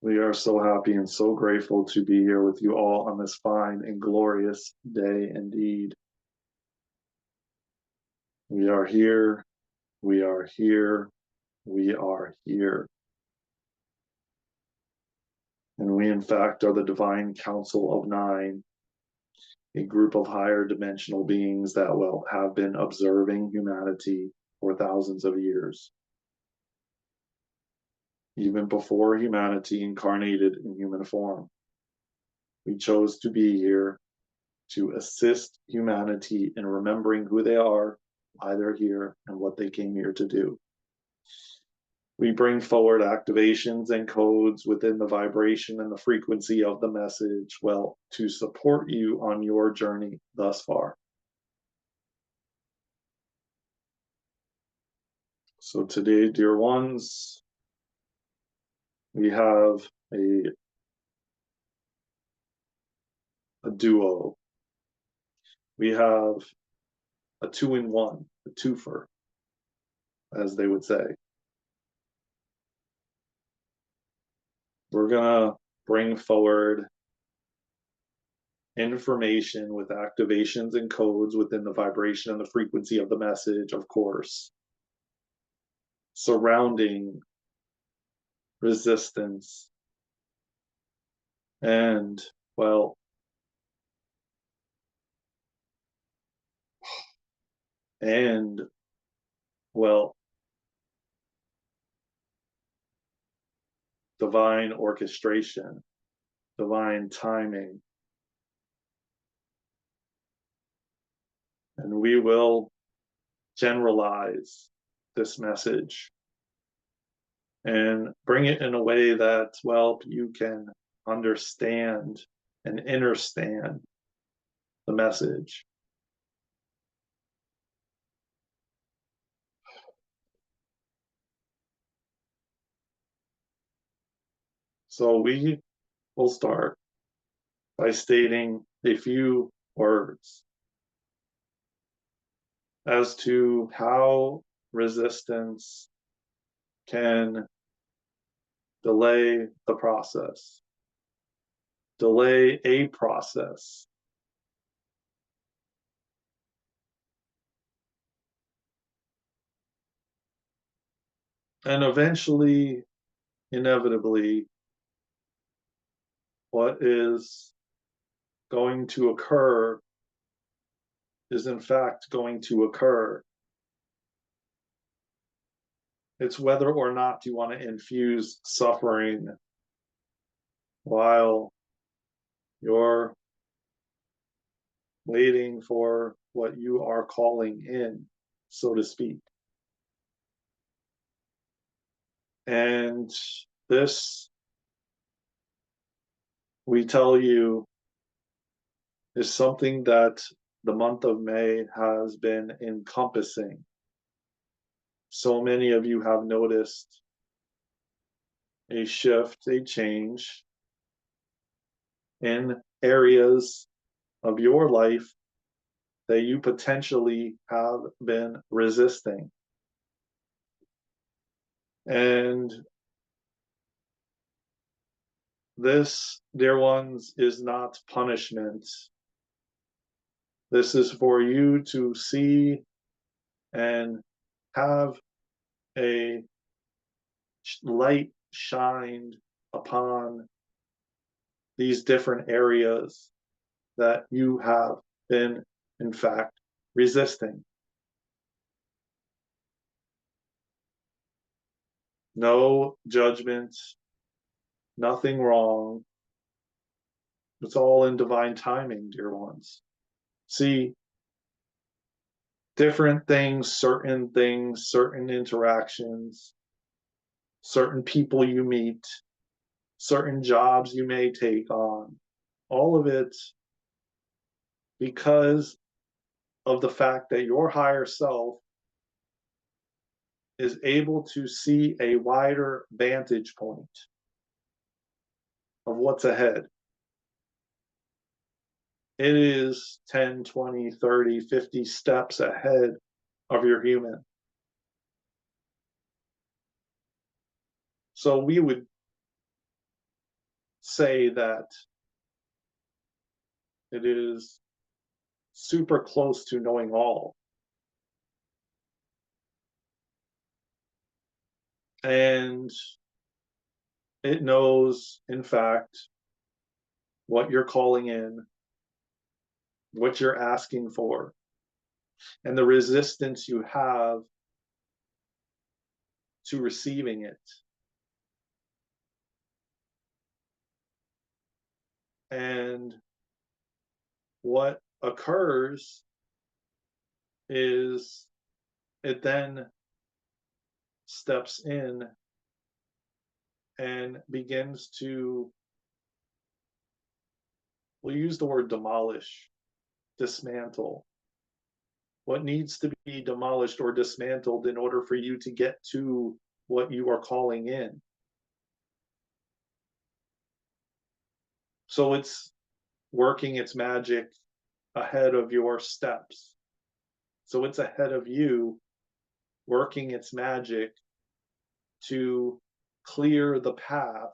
We are so happy and so grateful to be here with you all on this fine and glorious day indeed. We are here, we are here, we are here. And we, in fact, are the Divine Council of Nine, a group of higher dimensional beings that have been observing humanity for thousands of years. Even before humanity incarnated in human form, we chose to be here to assist humanity in remembering who they are, why they're here, and what they came here to do. We bring forward activations and codes within the vibration and the frequency of the message, well, to support you on your journey thus far. So today, dear ones, we have a duo. We have a two-in-one, a twofer, as they would say. We're going to bring forward information with activations and codes within the vibration and the frequency of the message, of course, surrounding resistance and, well, divine orchestration, divine timing. And we will generalize this message and bring it in a way that, well, you can understand and understand the message. So we will start by stating a few words as to how resistance can delay the process, delay a process. And eventually, inevitably, what is going to occur is in fact going to occur. It's whether or not you want to infuse suffering while you're waiting for what you are calling in, so to speak. And this, we tell you, is something that the month of May has been encompassing. So many of you have noticed a shift, a change in areas of your life that you potentially have been resisting. And this, dear ones, is not punishment. This is for you to see and have a light shined upon these different areas that you have been, in fact, resisting. No judgment, nothing wrong. It's all in divine timing, dear ones. See, different things, certain interactions, certain people you meet, certain jobs you may take on, all of it because of the fact that your higher self is able to see a wider vantage point of what's ahead. it is 10, 20, 30, 50 steps ahead of your human. So we would say that it is super close to knowing all. And it knows, in fact, what you're calling in, what you're asking for, and the resistance you have to receiving it. And what occurs is it then steps in and begins to, we'll use the word demolish, dismantle. What needs to be demolished or dismantled in order for you to get to what you are calling in. So it's working its magic ahead of your steps. So it's ahead of you, working its magic to clear the path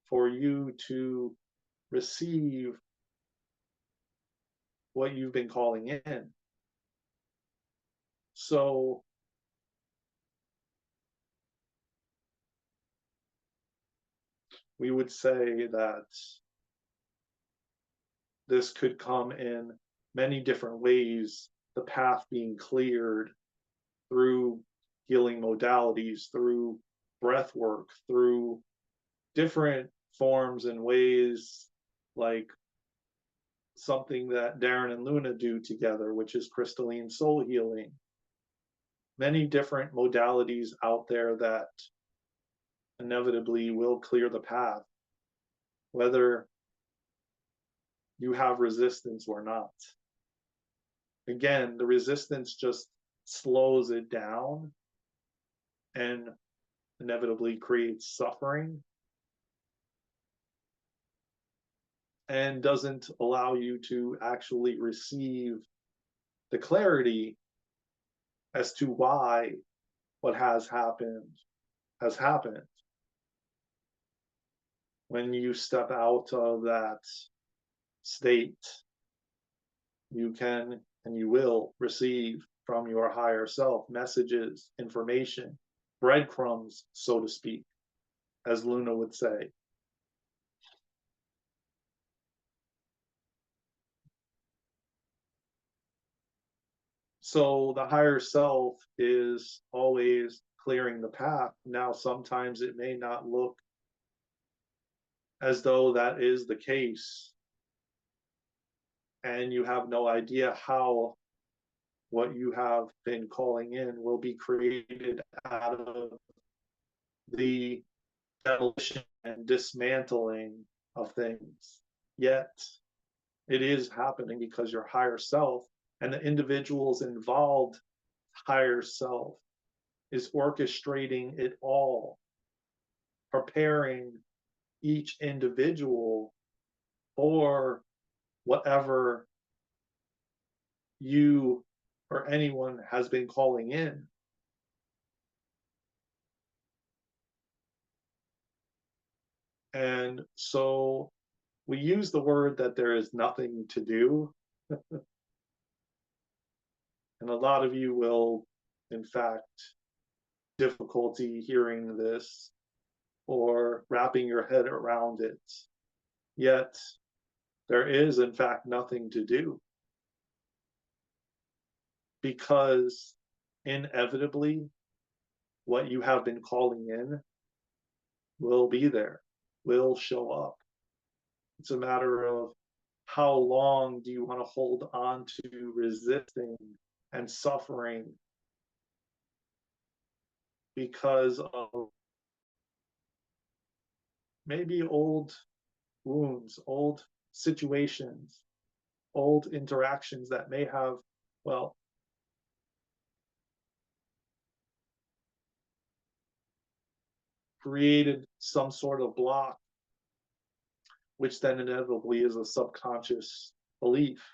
for you to receive what you've been calling in. So we would say that this could come in many different ways, the path being cleared through healing modalities, through breath work, through different forms and ways, like something that Daren and Luna do together, which is Crystalline Soul Healing. Many different modalities out there that inevitably will clear the path, whether you have resistance or not. Again, the resistance just slows it down and inevitably creates suffering and doesn't allow you to actually receive the clarity as to why what has happened has happened. When you step out of that state, you can and you will receive from your higher self messages, information, breadcrumbs, so to speak, as Luna would say. So the higher self is always clearing the path. Now, sometimes it may not look as though that is the case, and you have no idea how what you have been calling in will be created out of the demolition and dismantling of things. Yet it is happening because your higher self and the individuals involved, higher self, is orchestrating it all, preparing each individual for whatever you or anyone has been calling in. And so we use the word that there is nothing to do. And a lot of you will, in fact, difficulty hearing this or wrapping your head around it. Yet there is, in fact, nothing to do, because inevitably what you have been calling in will be there, will show up. It's a matter of how long do you want to hold on to resisting and suffering because of maybe old wounds, old situations, old interactions that may have, well, created some sort of block which then inevitably is a subconscious belief.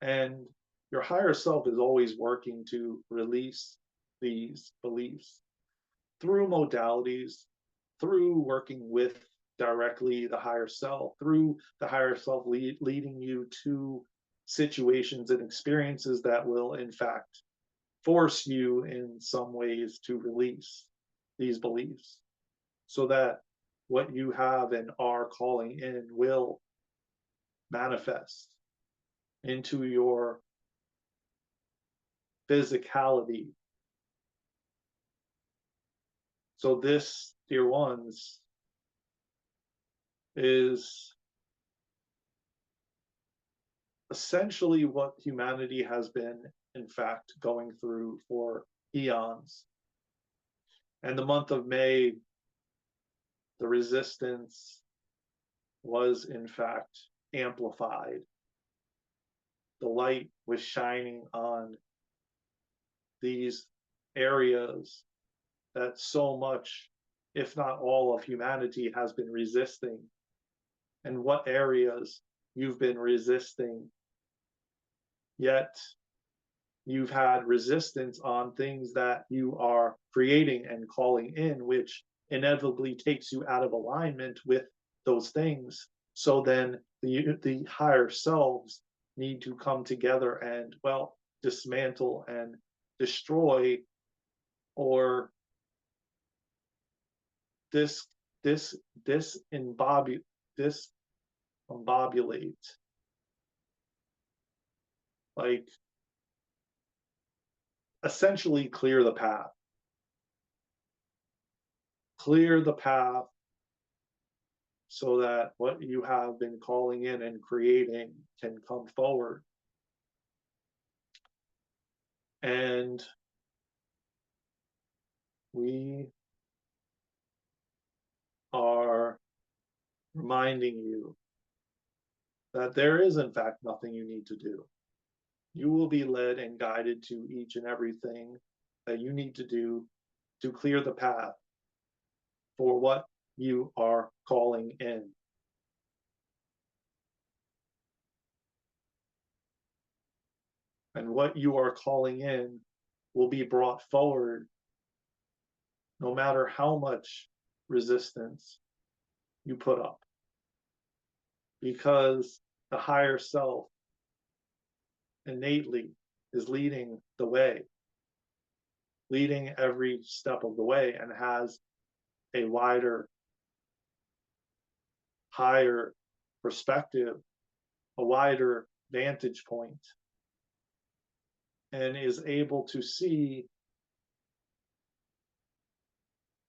And your higher self is always working to release these beliefs through modalities, through working with directly the higher self, through the higher self leading you to situations and experiences that will, in fact, force you in some ways to release these beliefs so that what you have and are calling in will manifest into your physicality. So this, dear ones, is essentially what humanity has been, in fact, going through for eons. And the month of May, the resistance was, in fact, amplified. The light was shining on these areas that so much, if not all, of humanity has been resisting. And what areas you've been resisting, yet you've had resistance on things that you are creating and calling in, which inevitably takes you out of alignment with those things. So then the higher selves need to come together and, well, dismantle and destroy or disembobulate, like essentially clear the path. Clear the path so that what you have been calling in and creating can come forward. And we are reminding you that there is, in fact, nothing you need to do. You will be led and guided to each and everything that you need to do to clear the path for what you are calling in. And what you are calling in will be brought forward no matter how much resistance you put up. Because the higher self innately is leading the way, leading every step of the way, and has a wider, higher perspective, a wider vantage point, and is able to see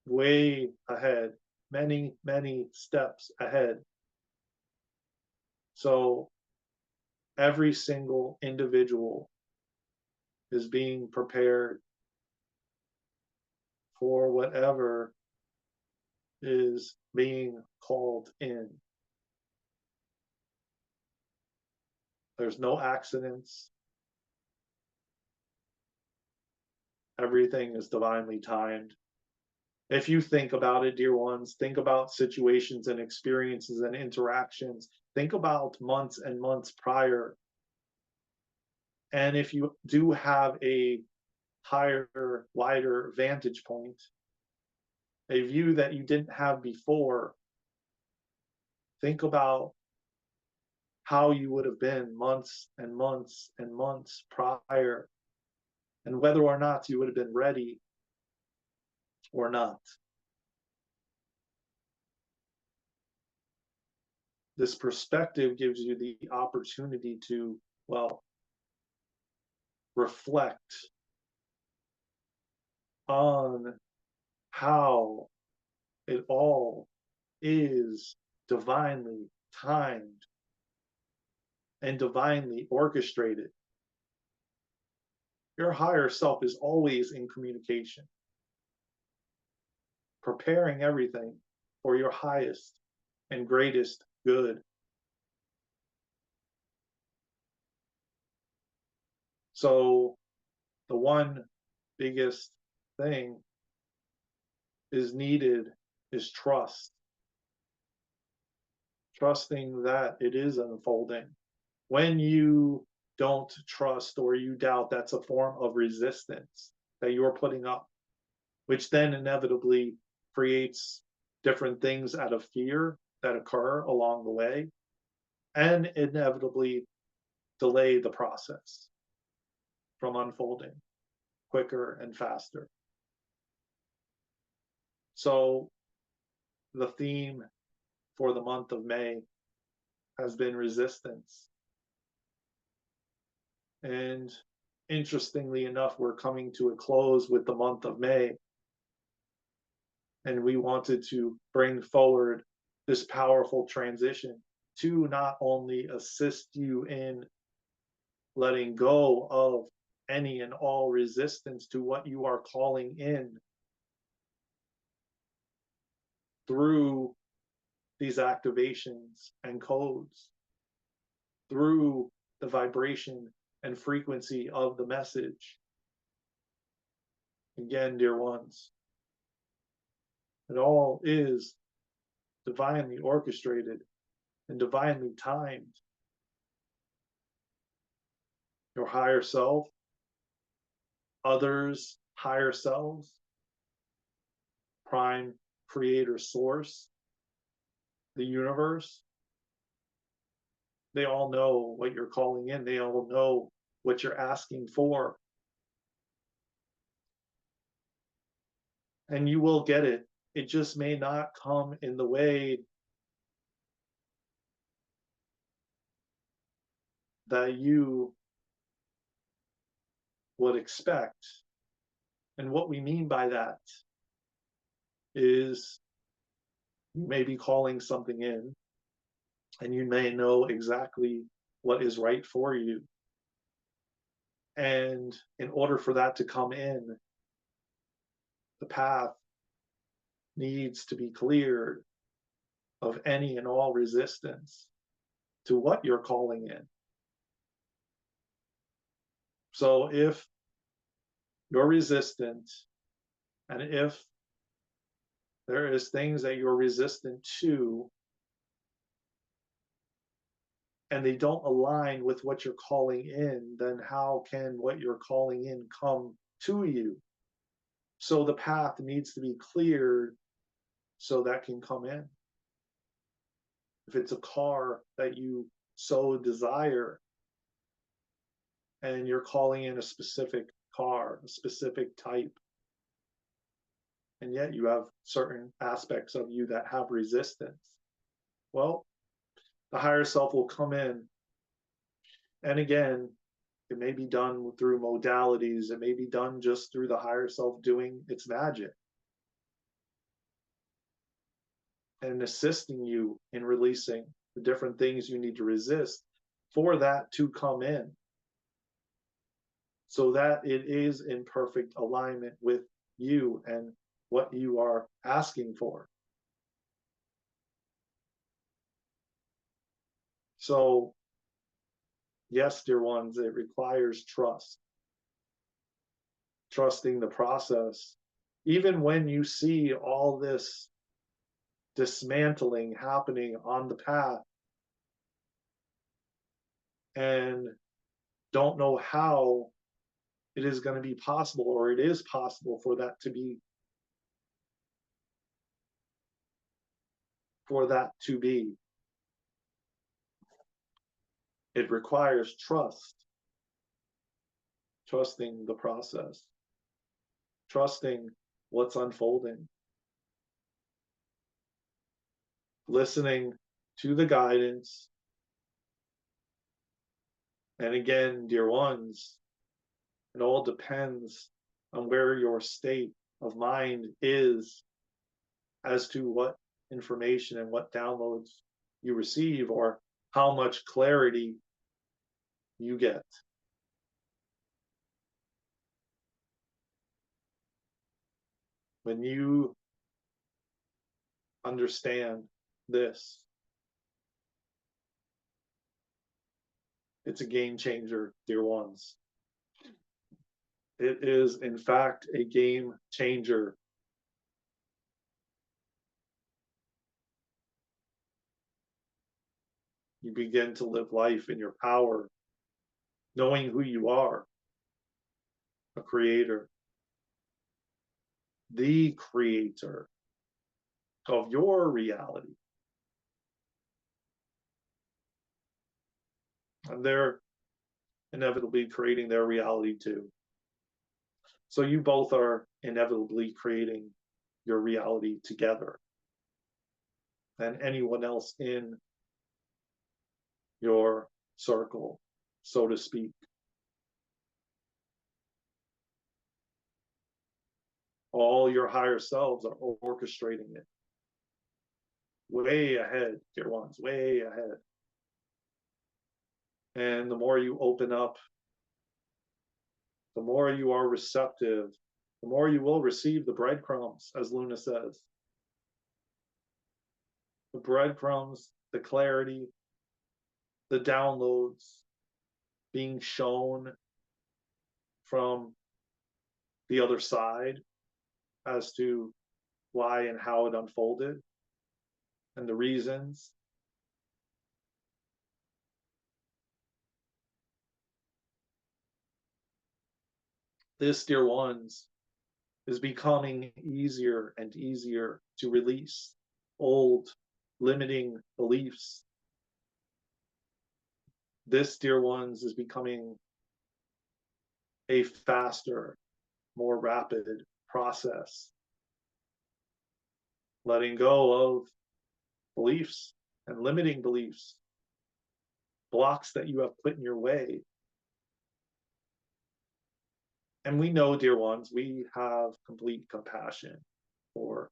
way ahead, many, many steps ahead. So every single individual is being prepared for whatever is being called in. There's no accidents. Everything is divinely timed. If you think about it, dear ones, think about situations and experiences and interactions. Think about months and months prior. And if you do have a higher, wider vantage point, a view that you didn't have before, think about how you would have been months and months and months prior, and whether or not you would have been ready or not. This perspective gives you the opportunity to, well, reflect on how it all is divinely timed and divinely orchestrated. Your higher self is always in communication, preparing everything for your highest and greatest good. So the one biggest thing is needed is trust. trusting that it is unfolding. When you don't trust or you doubt, that's a form of resistance that you're putting up, which then inevitably creates different things out of fear that occur along the way and inevitably delay the process from unfolding quicker and faster. So the theme for the month of May has been resistance. And interestingly enough, we're coming to a close with the month of May. And we wanted to bring forward this powerful transition to not only assist you in letting go of any and all resistance to what you are calling in through these activations and codes, through the vibration and frequency of the message. Again, dear ones, it all is divinely orchestrated and divinely timed. Your higher self, others' higher selves, prime creator source, the universe, they all know what you're calling in. They all know what you're asking for. And you will get it. It just may not come in the way that you would expect. And what we mean by that is you may be calling something in and you may know exactly what is right for you. And in order for that to come in, the path needs to be cleared of any and all resistance to what you're calling in. So if you're resistant, and if there is things that you're resistant to, and they don't align with what you're calling in, then how can what you're calling in come to you? So the path needs to be cleared so that can come in. If it's a car that you so desire, and you're calling in a specific car, a specific type, and yet you have certain aspects of you that have resistance, well, the higher self will come in. And again, it may be done through modalities. It may be done just through the higher self doing its magic and assisting you in releasing the different things you need to resist for that to come in, so that it is in perfect alignment with you and what you are asking for. So, yes, dear ones, it requires trust, trusting the process. Even when you see all this dismantling happening on the path and don't know how it is going to be possible, or it is possible for that to be, it requires trust, trusting the process, trusting what's unfolding, listening to the guidance. And again, dear ones, it all depends on where your state of mind is as to what information and what downloads you receive, or how much clarity you get. When you understand this, it's a game changer, dear ones. It is, in fact, a game changer. You begin to live life in your power, knowing who you are, a creator, the creator of your reality. And they're inevitably creating their reality too. So you both are inevitably creating your reality together. And anyone else in your circle, so to speak. All your higher selves are orchestrating it. Way ahead, dear ones, way ahead. And the more you open up, the more you are receptive, the more you will receive the breadcrumbs, as Luna says. The breadcrumbs, the clarity, the downloads being shown from the other side as to why and how it unfolded and the reasons. This, dear ones, is becoming easier and easier to release old limiting beliefs. This, dear ones, is becoming a faster, more rapid process. Letting go of beliefs and limiting beliefs, blocks that you have put in your way. And we know, dear ones, we have complete compassion for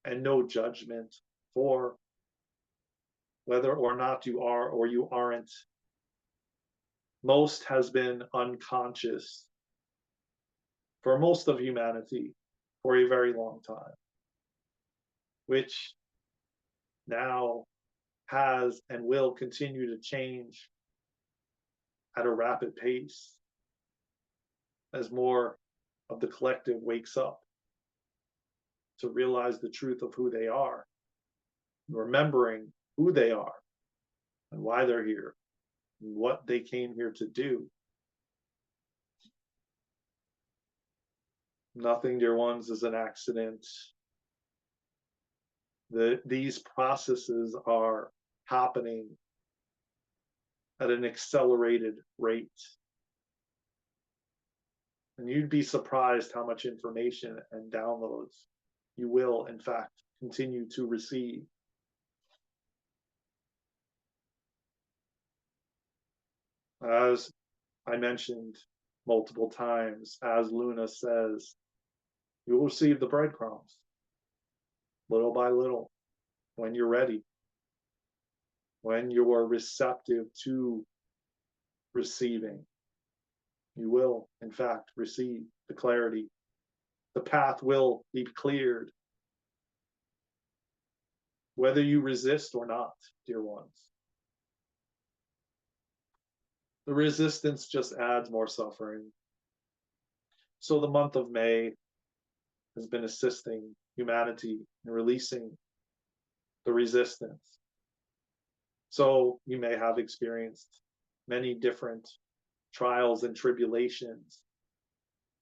and no judgment for whether or not you are or you aren't. Most has been unconscious for most of humanity for a very long time, which now has and will continue to change at a rapid pace as more of the collective wakes up to realize the truth of who they are, remembering who they are and why they're here and what they came here to do. Nothing, dear ones, is an accident. These processes are happening at an accelerated rate. And you'd be surprised how much information and downloads you will, in fact, continue to receive. As I mentioned multiple times, as Luna says, you will receive the breadcrumbs little by little when you're ready, when you are receptive to receiving. You will, in fact, receive the clarity. The path will be cleared, whether you resist or not, dear ones. The resistance just adds more suffering. So the month of May has been assisting humanity in releasing the resistance. So you may have experienced many different trials and tribulations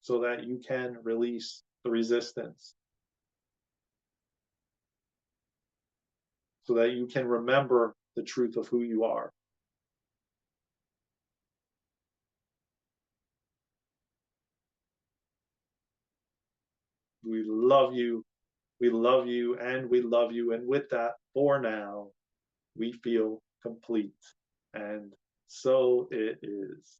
so that you can release the resistance, so that you can remember the truth of who you are. We love you, we love you, and we love you. And with that, for now, we feel complete. And so it is.